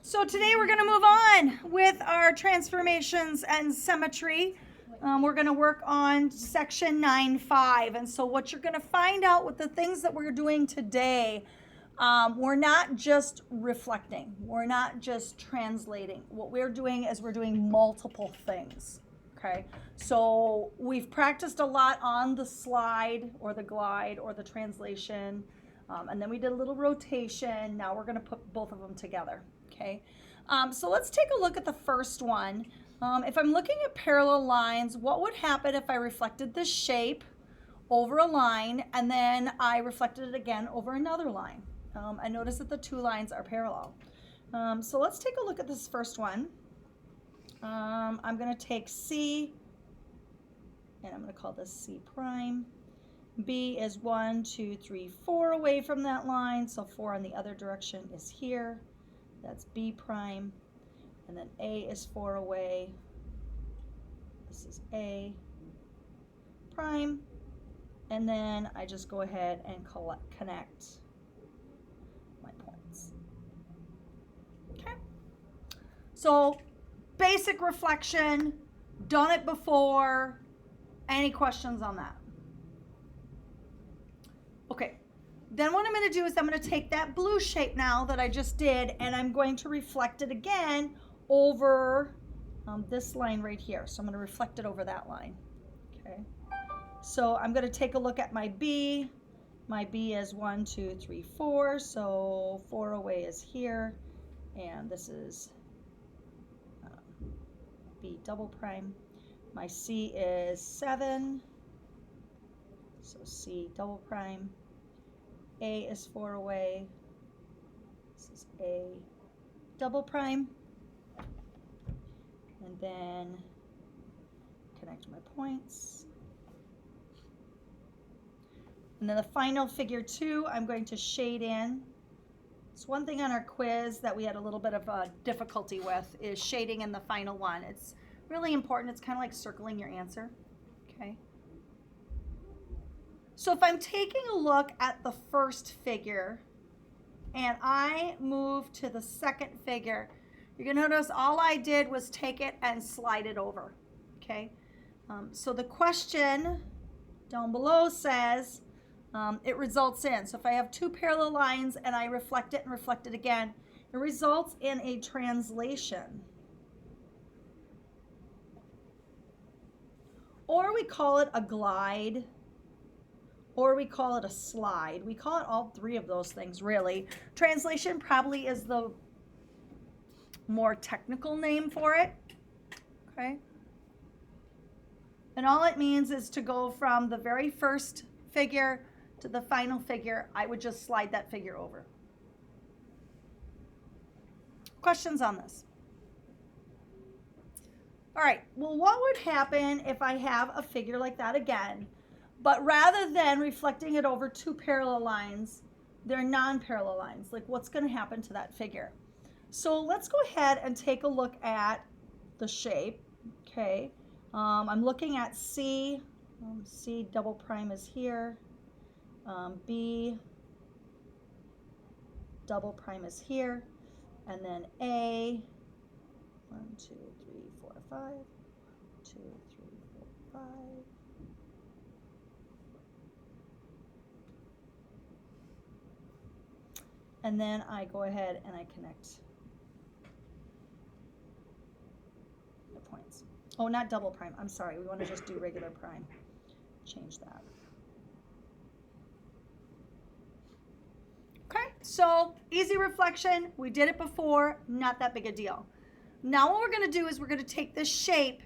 So today we're going to move on with our transformations and symmetry. We're going to work on section 9.5. And so what you're going to find out with the things that we're doing today, we're not just reflecting. We're not just translating. What we're doing is we're doing multiple things. Okay, so we've practiced a lot on the slide or the glide or the translation. And then we did a little rotation. Now we're going to put both of them together. Okay, so let's take a look at the first one. If I'm looking at parallel lines, what would happen if I reflected this shape over a line and then I reflected it again over another line? I notice that the two lines are parallel. So let's take a look at this first one. I'm going to take C, and I'm going to call this C prime. B is 1, 2, 3, 4 away from that line, so 4 in the other direction is here. That's B prime. And then A is 4 away. This is A prime. And then I just go ahead and connect my points. Okay. So basic reflection, done it before. Any questions on that? Okay, then what I'm going to do is I'm going to take that blue shape now that I just did, and I'm going to reflect it again over this line right here. So I'm going to reflect it over that line. Okay, so I'm going to take a look at my B. My B is 1, 2, 3, 4. So 4 away is here, and this is B double prime. My C is 7. So C double prime. A is 4 away. This is A double prime. And then connect my points. And then the final figure 2, I'm going to shade in. It's one thing on our quiz that we had a little bit of a difficulty with is shading in the final one. It's really important. It's kind of like circling your answer. Okay. So if I'm taking a look at the first figure and I move to the second figure, you're going to notice all I did was take it and slide it over. Okay. So the question down below says it results in. So if I have two parallel lines and I reflect it and reflect it again, it results in a translation. Or we call it a glide, or we call it a slide. We call it all three of those things, really. Translation probably is the more technical name for it, okay? And all it means is to go from the very first figure to the final figure. I would just slide that figure over. Questions on this? All right, well, what would happen if I have a figure like that again, but rather than reflecting it over two parallel lines, they're non-parallel lines? Like, what's going to happen to that figure? So let's go ahead and take a look at the shape. Okay, I'm looking at C. C double prime is here. B double prime is here. And then A, 1, 2, 3, 4, 5. 2, 3, 4, 5. And then I go ahead and I connect the points. Oh, not double prime. I'm sorry. We want to just do regular prime. Change that. Okay, so easy reflection. We did it before. Not that big a deal. Now what we're going to do is we're going to take this shape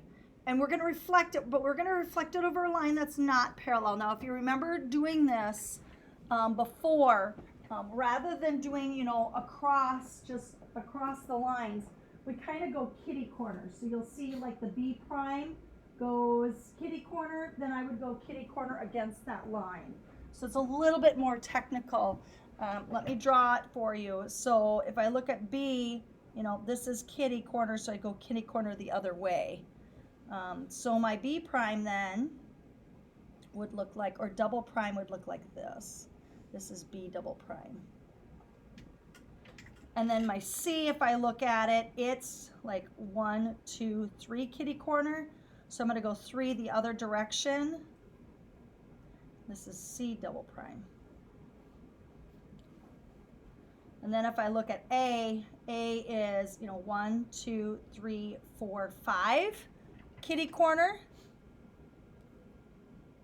and we're going to reflect it, but we're going to reflect it over a line that's not parallel. Now, if you remember doing this before, rather than doing, just across the lines, we kind of go kitty corner. So you'll see like the B prime goes kitty corner, then I would go kitty corner against that line. So it's a little bit more technical. Let me draw it for you. So if I look at B, this is kitty corner, so I go kitty corner the other way. So my B prime then would look like, or double prime would look like this. This is B double prime. And then my C, if I look at it, it's like 1, 2, 3 kitty corner. So I'm going to go 3 the other direction. This is C double prime. And then if I look at A is, 1, 2, 3, 4, 5 kitty corner.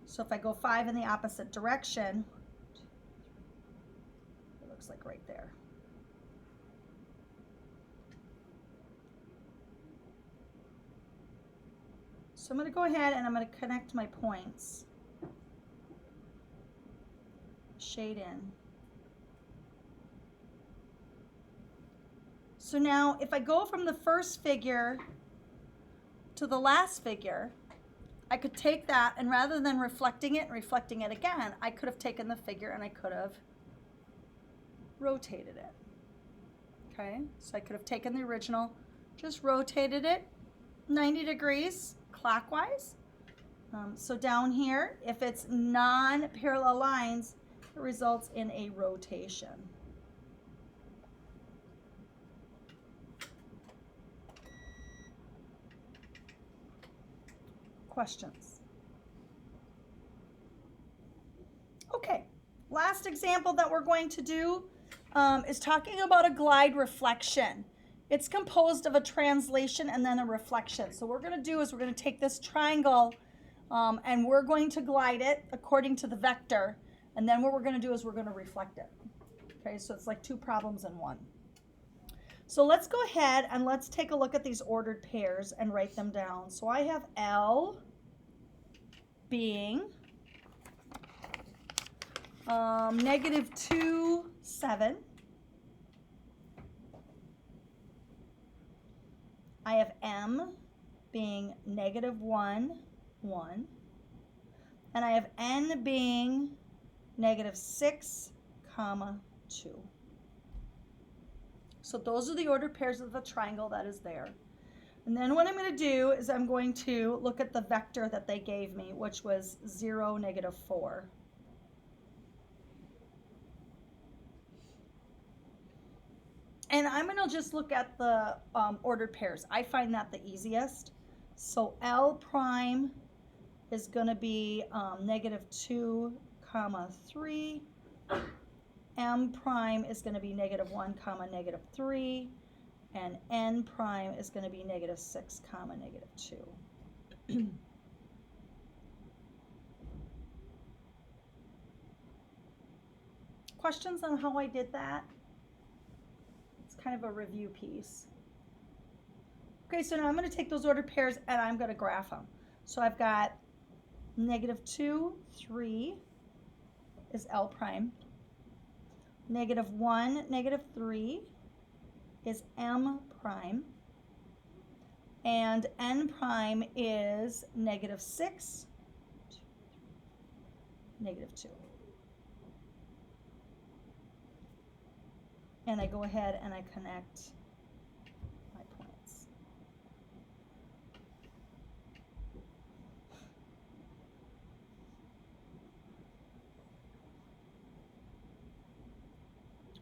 So if I go 5 in the opposite direction, it looks like right there. So I'm going to go ahead and I'm going to connect my points. Shade in. So now if I go from the first figure to the last figure, I could take that, and rather than reflecting it and reflecting it again, I could have taken the figure and I could have rotated it. Okay, so I could have taken the original, just rotated it 90 degrees clockwise. So down here, if it's non-parallel lines, it results in a rotation. Questions? Okay, last example that we're going to do is talking about a glide reflection. It's composed of a translation and then a reflection. So what we're going to do is we're going to take this triangle and we're going to glide it according to the vector. And then what we're going to do is we're going to reflect it. Okay, so it's like 2 problems in 1. So let's go ahead and let's take a look at these ordered pairs and write them down. So I have L being -2, 7. I have M being -1, 1. And I have N being -6, 2. So those are the ordered pairs of the triangle that is there. And then what I'm going to do is I'm going to look at the vector that they gave me, which was 0, -4. And I'm going to just look at the ordered pairs. I find that the easiest. So L prime is going to be -2, 3. M prime is going to be -1, -3. And N prime is going to be -6, -2. Questions on how I did that? It's kind of a review piece. Okay, so now I'm going to take those ordered pairs and I'm going to graph them. So I've got -2, 3 is L prime. -1, -3 is M prime. And N prime is -6, -2. And I go ahead and I connect my points.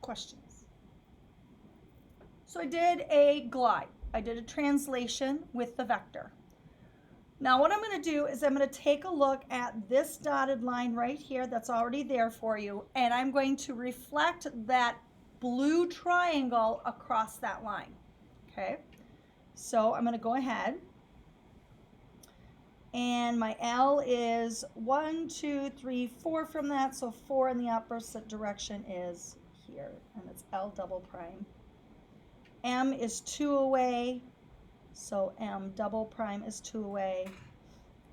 Questions? So I did a glide. I did a translation with the vector. Now what I'm going to do is I'm going to take a look at this dotted line right here that's already there for you, and I'm going to reflect that blue triangle across that line. Okay, so I'm going to go ahead, and my L is 1, 2, 3, 4 from that, so 4 in the opposite direction is here, and it's L double prime. M is 2 away, so M double prime is 2 away,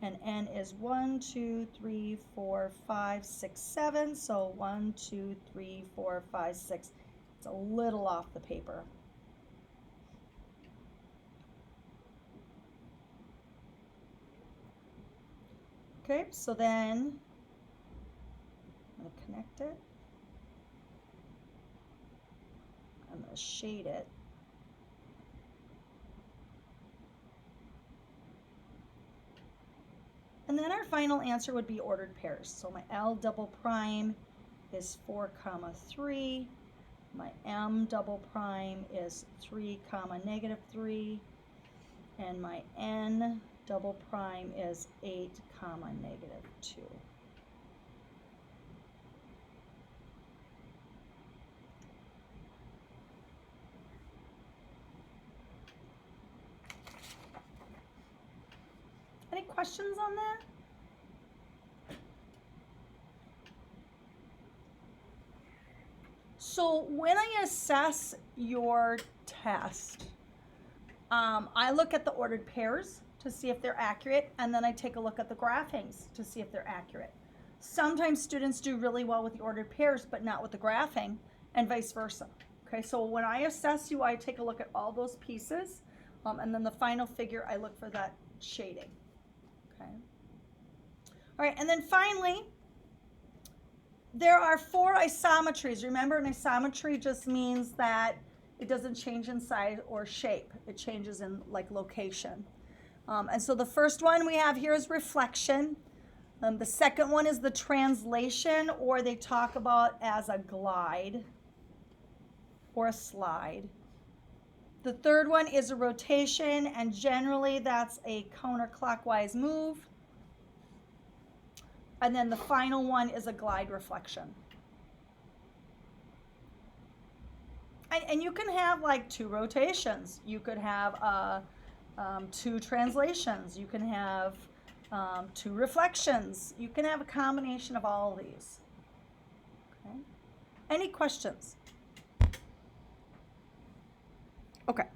and N is 1, 2, 3, 4, 5, 6, 7, so 1, 2, 3, 4, 5, 6. It's a little off the paper. Okay, so then I'm going to connect it. I'm going to shade it. And then our final answer would be ordered pairs. So my L double prime is 4, 3. My m double prime is 3 comma negative 3, and my n double prime is 8 comma negative 2. Any questions on that? So when I assess your test, I look at the ordered pairs to see if they're accurate, and then I take a look at the graphings to see if they're accurate. Sometimes students do really well with the ordered pairs, but not with the graphing, and vice versa. Okay, so when I assess you, I take a look at all those pieces, and then the final figure, I look for that shading. Okay. All right, and then finally, there are 4 isometries. Remember, an isometry just means that it doesn't change in size or shape. It changes in like location. And so the first one we have here is reflection. The second one is the translation, or they talk about as a glide or a slide. The third one is a rotation, and generally that's a counterclockwise move. And then the final one is a glide reflection. And you can have like 2 rotations. You could have 2 translations. You can have 2 reflections. You can have a combination of all of these. Okay. Any questions? Okay.